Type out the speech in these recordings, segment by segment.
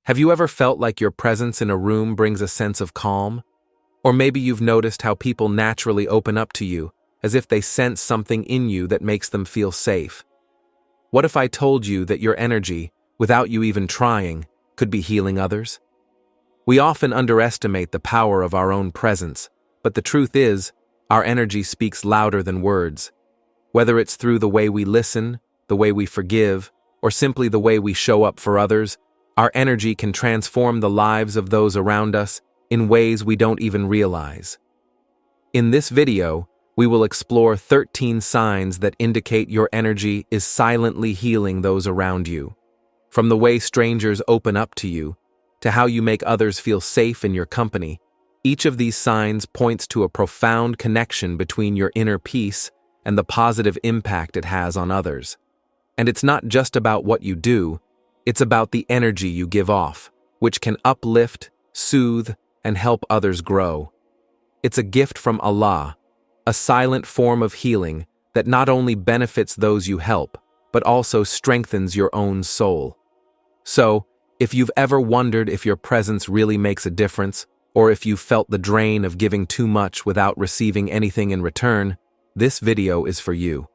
Have you ever felt like your presence in a room brings a sense of calm? Or maybe you've noticed how people naturally open up to you, as if they sense something in you that makes them feel safe. What if I told you that your energy, without you even trying, could be healing others? We often underestimate the power of our own presence, but the truth is, our energy speaks louder than words. Whether it's through the way we listen, the way we forgive, or simply the way we show up for others, our energy can transform the lives of those around us in ways we don't even realize. In this video, we will explore 13 signs that indicate your energy is silently healing those around you. From the way strangers open up to you, to how you make others feel safe in your company, each of these signs points to a profound connection between your inner peace and the positive impact it has on others. And it's not just about what you do, it's about the energy you give off, which can uplift, soothe, and help others grow. It's a gift from Allah, a silent form of healing that not only benefits those you help, but also strengthens your own soul. So, if you've ever wondered if your presence really makes a difference, or if you've felt the drain of giving too much without receiving anything in return, this video is for you.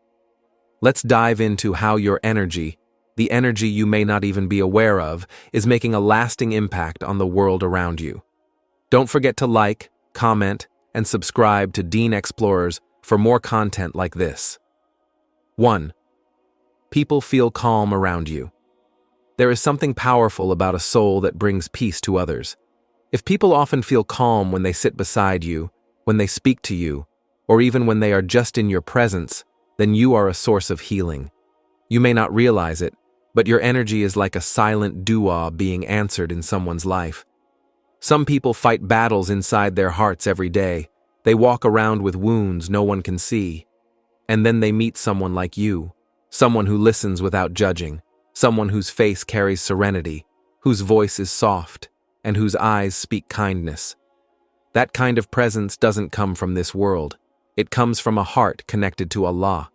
Let's dive into how your energy, the energy you may not even be aware of, is making a lasting impact on the world around you. Don't forget to like, comment, and subscribe to Deen Xplorers for more content like this. 1. People feel calm around you. There is something powerful about a soul that brings peace to others. If people often feel calm when they sit beside you, when they speak to you, or even when they are just in your presence, then you are a source of healing. You may not realize it, but your energy is like a silent dua being answered in someone's life. Some people fight battles inside their hearts every day. They walk around with wounds no one can see. And then they meet someone like you, someone who listens without judging, someone whose face carries serenity, whose voice is soft, and whose eyes speak kindness. That kind of presence doesn't come from this world. It comes from a heart connected to Allah.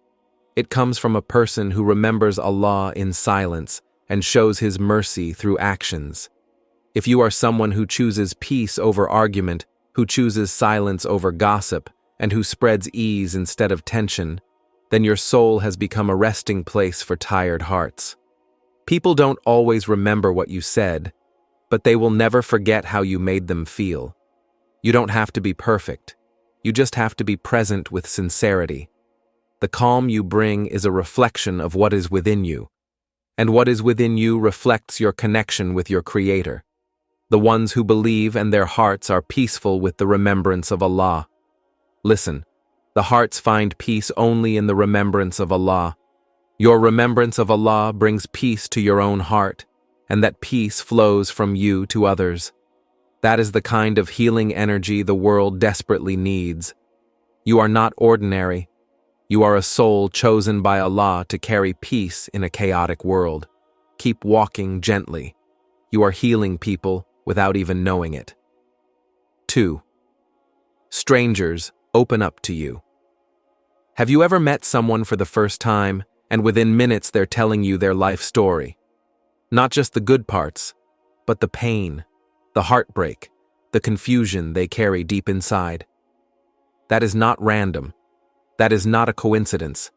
It comes from a person who remembers Allah in silence and shows His mercy through actions. If you are someone who chooses peace over argument, who chooses silence over gossip, and who spreads ease instead of tension, then your soul has become a resting place for tired hearts. People don't always remember what you said, but they will never forget how you made them feel. You don't have to be perfect. You just have to be present with sincerity. The calm you bring is a reflection of what is within you, and what is within you reflects your connection with your Creator. The ones who believe and their hearts are peaceful with the remembrance of Allah. Listen, the hearts find peace only in the remembrance of Allah. Your remembrance of Allah brings peace to your own heart, and that peace flows from you to others. That is the kind of healing energy the world desperately needs. You are not ordinary. You are a soul chosen by Allah to carry peace in a chaotic world. Keep walking gently. You are healing people without even knowing it. 2. Strangers open up to you. Have you ever met someone for the first time, and within minutes they're telling you their life story? Not just the good parts, but the pain, the heartbreak, the confusion they carry deep inside. That is not random. That is not a coincidence.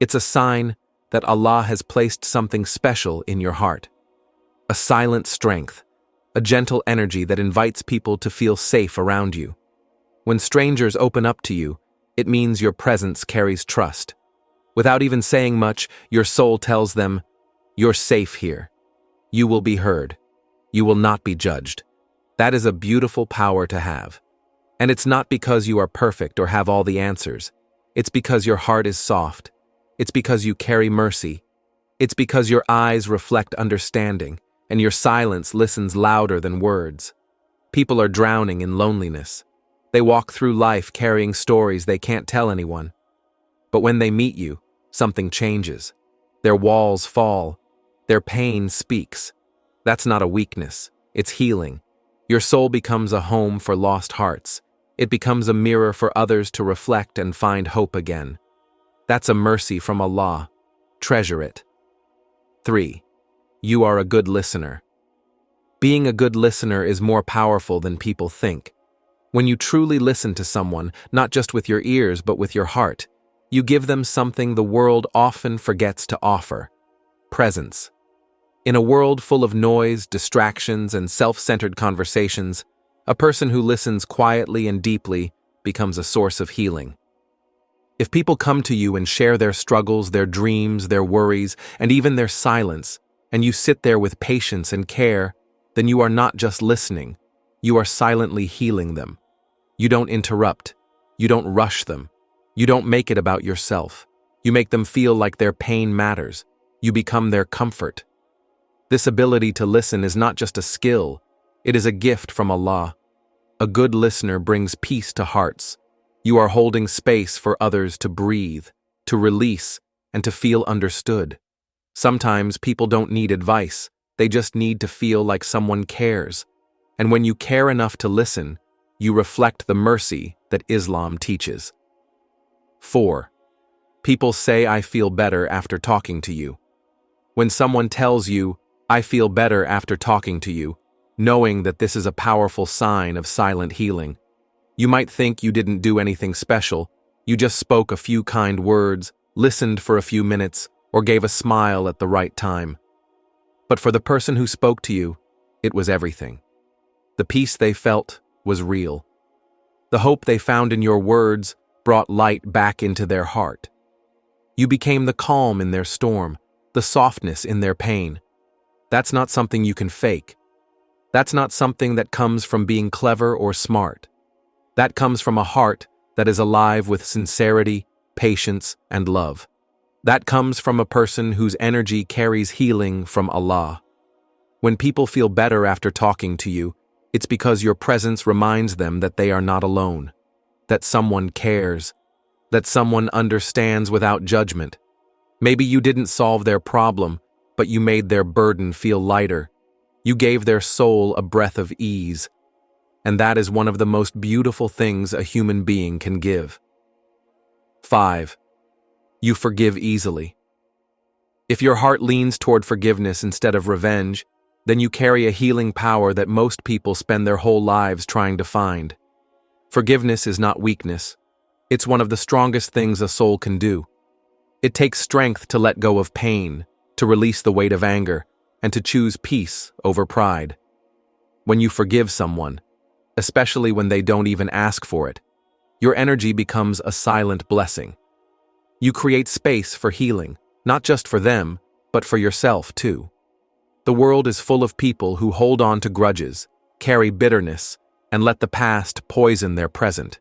It's a sign that Allah has placed something special in your heart. A silent strength, a gentle energy that invites people to feel safe around you. When strangers open up to you, it means your presence carries trust. Without even saying much, your soul tells them, "You're safe here. You will be heard. You will not be judged." That is a beautiful power to have. And it's not because you are perfect or have all the answers. It's because your heart is soft. It's because you carry mercy. It's because your eyes reflect understanding, and your silence listens louder than words. People are drowning in loneliness. They walk through life carrying stories they can't tell anyone. But when they meet you, something changes. Their walls fall. Their pain speaks. That's not a weakness. It's healing. Your soul becomes a home for lost hearts. It becomes a mirror for others to reflect and find hope again. That's a mercy from Allah. Treasure it. 3. You are a good listener. Being a good listener is more powerful than people think. When you truly listen to someone, not just with your ears but with your heart, you give them something the world often forgets to offer: presence. In a world full of noise, distractions, and self-centered conversations, a person who listens quietly and deeply becomes a source of healing. If people come to you and share their struggles, their dreams, their worries, and even their silence, and you sit there with patience and care, then you are not just listening, you are silently healing them. You don't interrupt, you don't rush them, you don't make it about yourself. You make them feel like their pain matters. You become their comfort. This ability to listen is not just a skill, it is a gift from Allah. A good listener brings peace to hearts. You are holding space for others to breathe, to release, and to feel understood. Sometimes people don't need advice, they just need to feel like someone cares. And when you care enough to listen, you reflect the mercy that Islam teaches. 4. People say, "I feel better after talking to you." When someone tells you, "I feel better after talking to you," knowing that this is a powerful sign of silent healing. You might think you didn't do anything special, you just spoke a few kind words, listened for a few minutes, or gave a smile at the right time. But for the person who spoke to you, it was everything. The peace they felt was real. The hope they found in your words brought light back into their heart. You became the calm in their storm, the softness in their pain. That's not something you can fake. That's not something that comes from being clever or smart. That comes from a heart that is alive with sincerity, patience, and love. That comes from a person whose energy carries healing from Allah. When people feel better after talking to you, it's because your presence reminds them that they are not alone, that someone cares, that someone understands without judgment. Maybe you didn't solve their problem, but you made their burden feel lighter. You gave their soul a breath of ease. And that is one of the most beautiful things a human being can give. 5. You forgive easily. If your heart leans toward forgiveness instead of revenge, then you carry a healing power that most people spend their whole lives trying to find. Forgiveness is not weakness. It's one of the strongest things a soul can do. It takes strength to let go of pain, to release the weight of anger, and to choose peace over pride. When you forgive someone, especially when they don't even ask for it, your energy becomes a silent blessing. You create space for healing, not just for them, but for yourself too. The world is full of people who hold on to grudges, carry bitterness, and let the past poison their present.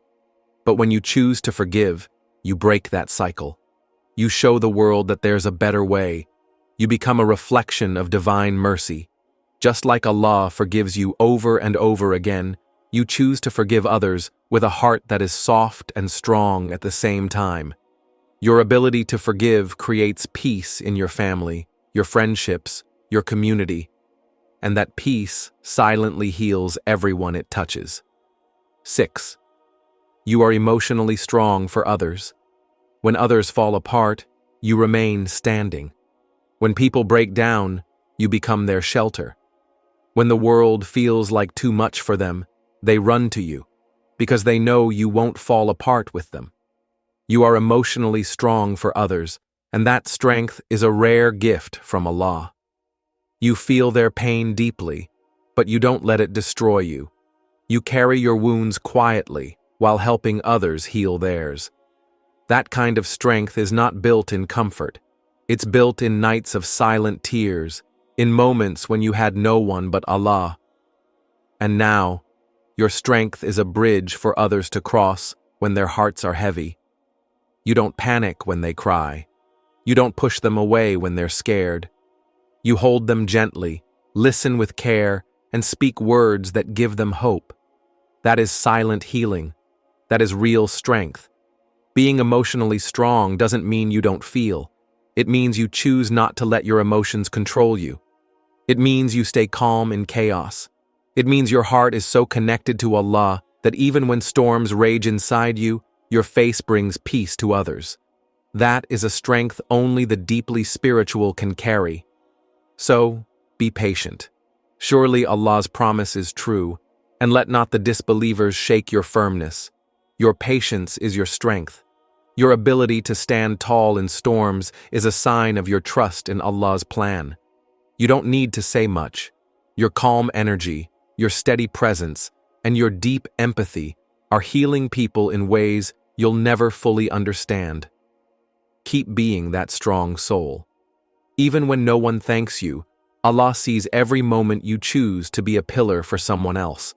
But when you choose to forgive, you break that cycle. You show the world that there's a better way. You become a reflection of divine mercy. Just like Allah forgives you over and over again, you choose to forgive others with a heart that is soft and strong at the same time. Your ability to forgive creates peace in your family, your friendships, your community, and that peace silently heals everyone it touches. 6. You are emotionally strong for others. When others fall apart, you remain standing. When people break down, you become their shelter. When the world feels like too much for them, they run to you, because they know you won't fall apart with them. You are emotionally strong for others, and that strength is a rare gift from Allah. You feel their pain deeply, but you don't let it destroy you. You carry your wounds quietly while helping others heal theirs. That kind of strength is not built in comfort. It's built in nights of silent tears, in moments when you had no one but Allah. And now, your strength is a bridge for others to cross when their hearts are heavy. You don't panic when they cry. You don't push them away when they're scared. You hold them gently, listen with care, and speak words that give them hope. That is silent healing. That is real strength. Being emotionally strong doesn't mean you don't feel. It means you choose not to let your emotions control you. It means you stay calm in chaos. It means your heart is so connected to Allah that even when storms rage inside you, your face brings peace to others. That is a strength only the deeply spiritual can carry. So, be patient. Surely Allah's promise is true, and let not the disbelievers shake your firmness. Your patience is your strength. Your ability to stand tall in storms is a sign of your trust in Allah's plan. You don't need to say much. Your calm energy, your steady presence, and your deep empathy are healing people in ways you'll never fully understand. Keep being that strong soul. Even when no one thanks you, Allah sees every moment you choose to be a pillar for someone else.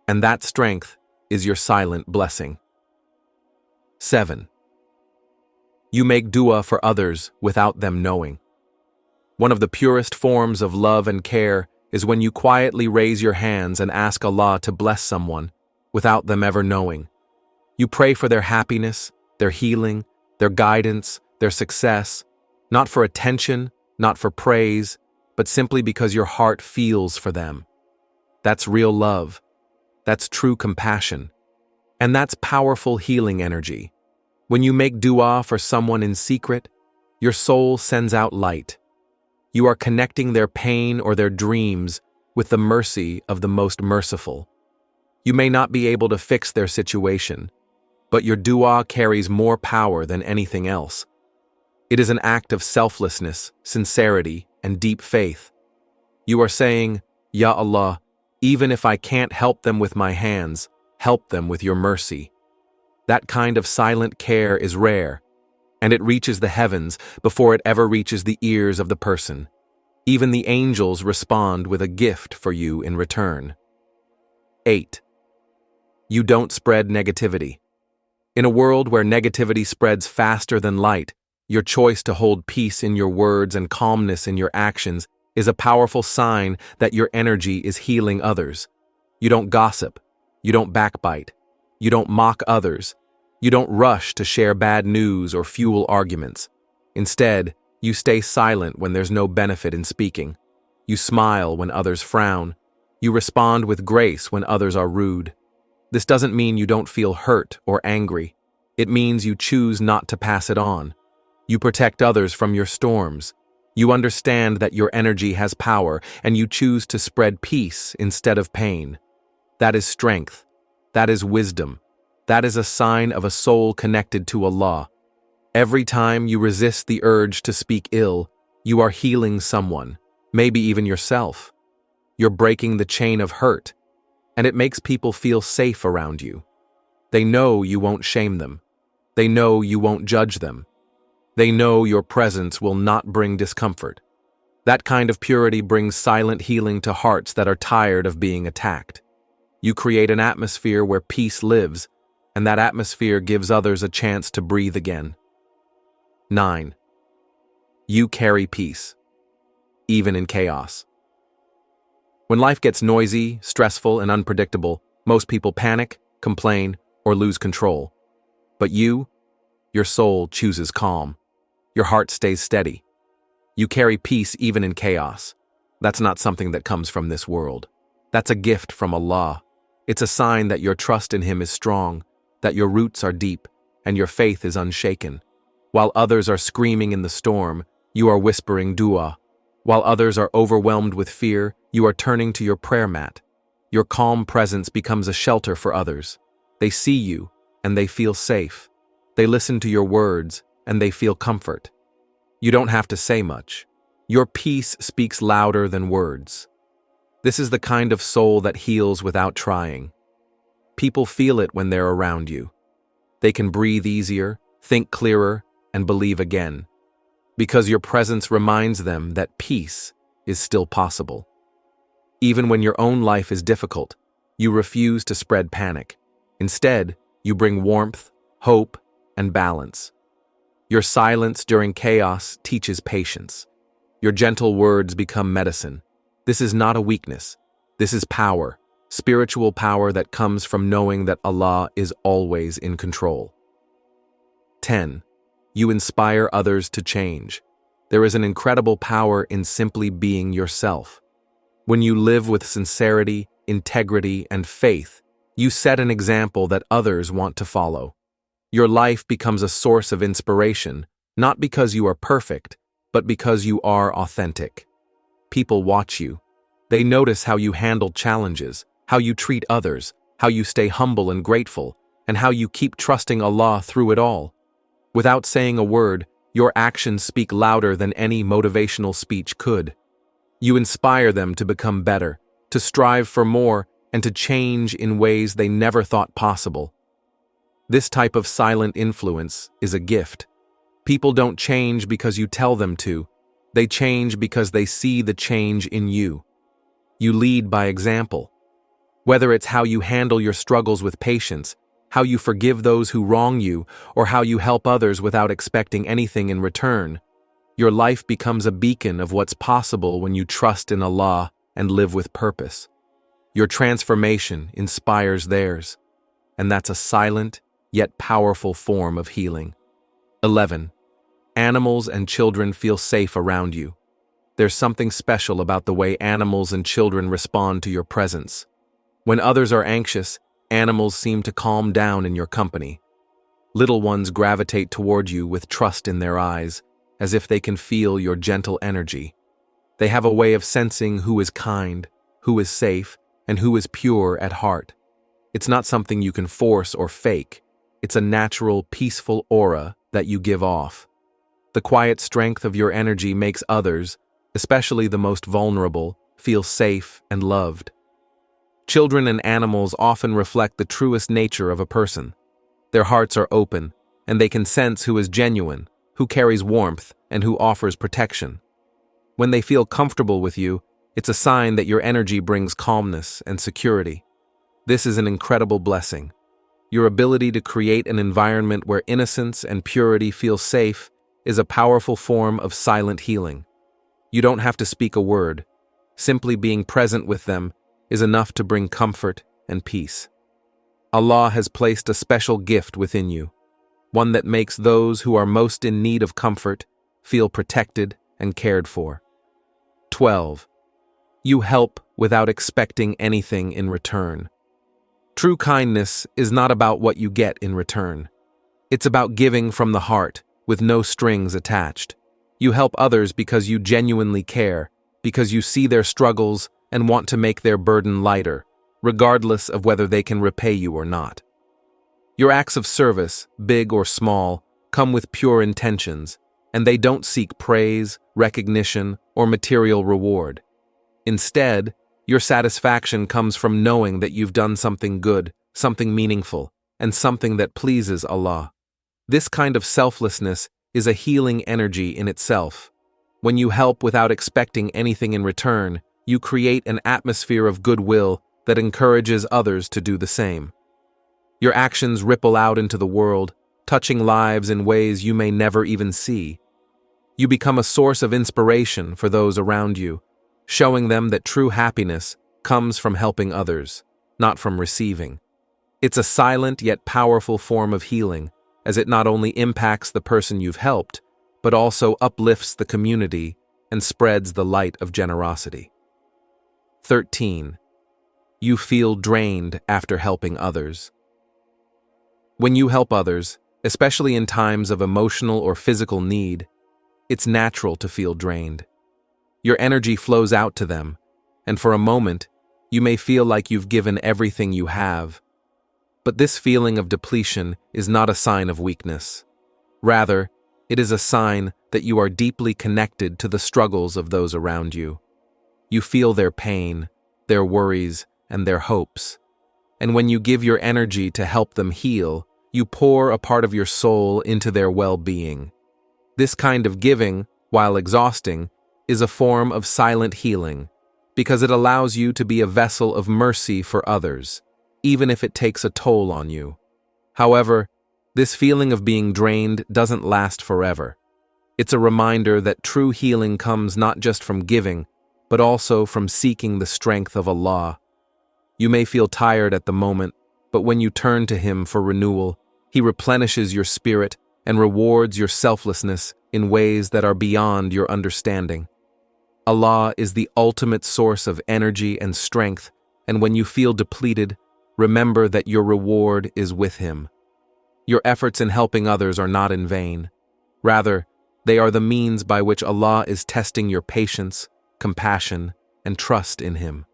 And that strength is your silent blessing. 7. You make dua for others without them knowing. One of the purest forms of love and care is when you quietly raise your hands and ask Allah to bless someone without them ever knowing. You pray for their happiness, their healing, their guidance, their success, not for attention, not for praise, but simply because your heart feels for them. That's real love. That's true compassion. And that's powerful healing energy. When you make dua for someone in secret, your soul sends out light. You are connecting their pain or their dreams with the mercy of the most merciful. You may not be able to fix their situation, but your dua carries more power than anything else. It is an act of selflessness, sincerity, and deep faith. You are saying, Ya Allah, even if I can't help them with my hands, help them with your mercy. That kind of silent care is rare, and it reaches the heavens before it ever reaches the ears of the person. Even the angels respond with a gift for you in return. 8. You don't spread negativity. In a world where negativity spreads faster than light, your choice to hold peace in your words and calmness in your actions is a powerful sign that your energy is healing others. You don't gossip. You don't backbite. You don't mock others. You don't rush to share bad news or fuel arguments. Instead, you stay silent when there's no benefit in speaking. You smile when others frown. You respond with grace when others are rude. This doesn't mean you don't feel hurt or angry. It means you choose not to pass it on. You protect others from your storms. You understand that your energy has power, and you choose to spread peace instead of pain. That is strength. That is wisdom. That is a sign of a soul connected to Allah. Every time you resist the urge to speak ill, you are healing someone, maybe even yourself. You're breaking the chain of hurt, and it makes people feel safe around you. They know you won't shame them. They know you won't judge them. They know your presence will not bring discomfort. That kind of purity brings silent healing to hearts that are tired of being attacked. You create an atmosphere where peace lives, and that atmosphere gives others a chance to breathe again. 9. You carry peace, even in chaos. When life gets noisy, stressful, and unpredictable, most people panic, complain, or lose control. But you, your soul chooses calm. Your heart stays steady. You carry peace even in chaos. That's not something that comes from this world. That's a gift from Allah. It's a sign that your trust in Him is strong, that your roots are deep, and your faith is unshaken. While others are screaming in the storm, you are whispering dua. While others are overwhelmed with fear, you are turning to your prayer mat. Your calm presence becomes a shelter for others. They see you, and they feel safe. They listen to your words, and they feel comfort. You don't have to say much. Your peace speaks louder than words. This is the kind of soul that heals without trying. People feel it when they're around you. They can breathe easier, think clearer, and believe again. Because your presence reminds them that peace is still possible. Even when your own life is difficult, you refuse to spread panic. Instead, you bring warmth, hope, and balance. Your silence during chaos teaches patience. Your gentle words become medicine. This is not a weakness. This is power, spiritual power that comes from knowing that Allah is always in control. 10. You inspire others to change. There is an incredible power in simply being yourself. When you live with sincerity, integrity, and faith, you set an example that others want to follow. Your life becomes a source of inspiration, not because you are perfect, but because you are authentic. People watch you. They notice how you handle challenges, how you treat others, how you stay humble and grateful, and how you keep trusting Allah through it all. Without saying a word, your actions speak louder than any motivational speech could. You inspire them to become better, to strive for more, and to change in ways they never thought possible. This type of silent influence is a gift. People don't change because you tell them to. They change because they see the change in you. You lead by example. Whether it's how you handle your struggles with patience, how you forgive those who wrong you, or how you help others without expecting anything in return, your life becomes a beacon of what's possible when you trust in Allah and live with purpose. Your transformation inspires theirs, and that's a silent yet powerful form of healing. 11. Animals and children feel safe around you. There's something special about the way animals and children respond to your presence. When others are anxious, animals seem to calm down in your company. Little ones gravitate toward you with trust in their eyes, as if they can feel your gentle energy. They have a way of sensing who is kind, who is safe, and who is pure at heart. It's not something you can force or fake. It's a natural, peaceful aura that you give off. The quiet strength of your energy makes others, especially the most vulnerable, feel safe and loved. Children and animals often reflect the truest nature of a person. Their hearts are open, and they can sense who is genuine, who carries warmth, and who offers protection. When they feel comfortable with you, it's a sign that your energy brings calmness and security. This is an incredible blessing. Your ability to create an environment where innocence and purity feel safe is a powerful form of silent healing. You don't have to speak a word. Simply being present with them is enough to bring comfort and peace. Allah has placed a special gift within you, one that makes those who are most in need of comfort feel protected and cared for. 12. You help without expecting anything in return. True kindness is not about what you get in return. It's about giving from the heart, with no strings attached. You help others because you genuinely care, because you see their struggles and want to make their burden lighter, regardless of whether they can repay you or not. Your acts of service, big or small, come with pure intentions, and they don't seek praise, recognition, or material reward. Instead, your satisfaction comes from knowing that you've done something good, something meaningful, and something that pleases Allah. This kind of selflessness is a healing energy in itself. When you help without expecting anything in return, you create an atmosphere of goodwill that encourages others to do the same. Your actions ripple out into the world, touching lives in ways you may never even see. You become a source of inspiration for those around you, showing them that true happiness comes from helping others, not from receiving. It's a silent yet powerful form of healing, as it not only impacts the person you've helped, but also uplifts the community and spreads the light of generosity. 13. You feel drained after helping others. When you help others, especially in times of emotional or physical need, it's natural to feel drained. Your energy flows out to them, and for a moment, you may feel like you've given everything you have. But this feeling of depletion is not a sign of weakness. Rather, it is a sign that you are deeply connected to the struggles of those around you. You feel their pain, their worries, and their hopes. And when you give your energy to help them heal, you pour a part of your soul into their well-being. This kind of giving, while exhausting, is a form of silent healing, because it allows you to be a vessel of mercy for others, even if it takes a toll on you. However, this feeling of being drained doesn't last forever. It's a reminder that true healing comes not just from giving, but also from seeking the strength of Allah. You may feel tired at the moment, but when you turn to Him for renewal, He replenishes your spirit and rewards your selflessness in ways that are beyond your understanding. Allah is the ultimate source of energy and strength, and when you feel depleted, remember that your reward is with Him. Your efforts in helping others are not in vain. Rather, they are the means by which Allah is testing your patience, compassion, and trust in Him.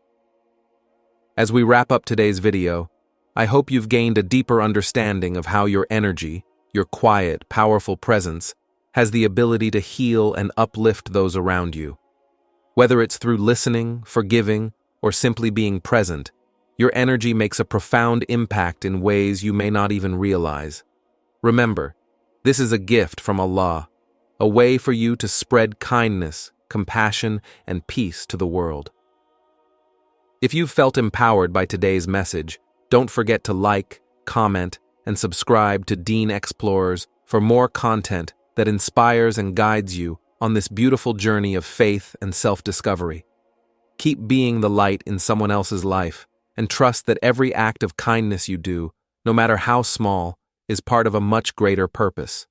As we wrap up today's video, I hope you've gained a deeper understanding of how your energy, your quiet, powerful presence, has the ability to heal and uplift those around you. Whether it's through listening, forgiving, or simply being present, your energy makes a profound impact in ways you may not even realize. Remember, this is a gift from Allah, a way for you to spread kindness, compassion, and peace to the world. If you've felt empowered by today's message, don't forget to like, comment, and subscribe to Deen Xplorers for more content that inspires and guides you on this beautiful journey of faith and self-discovery. Keep being the light in someone else's life, and trust that every act of kindness you do, no matter how small, is part of a much greater purpose.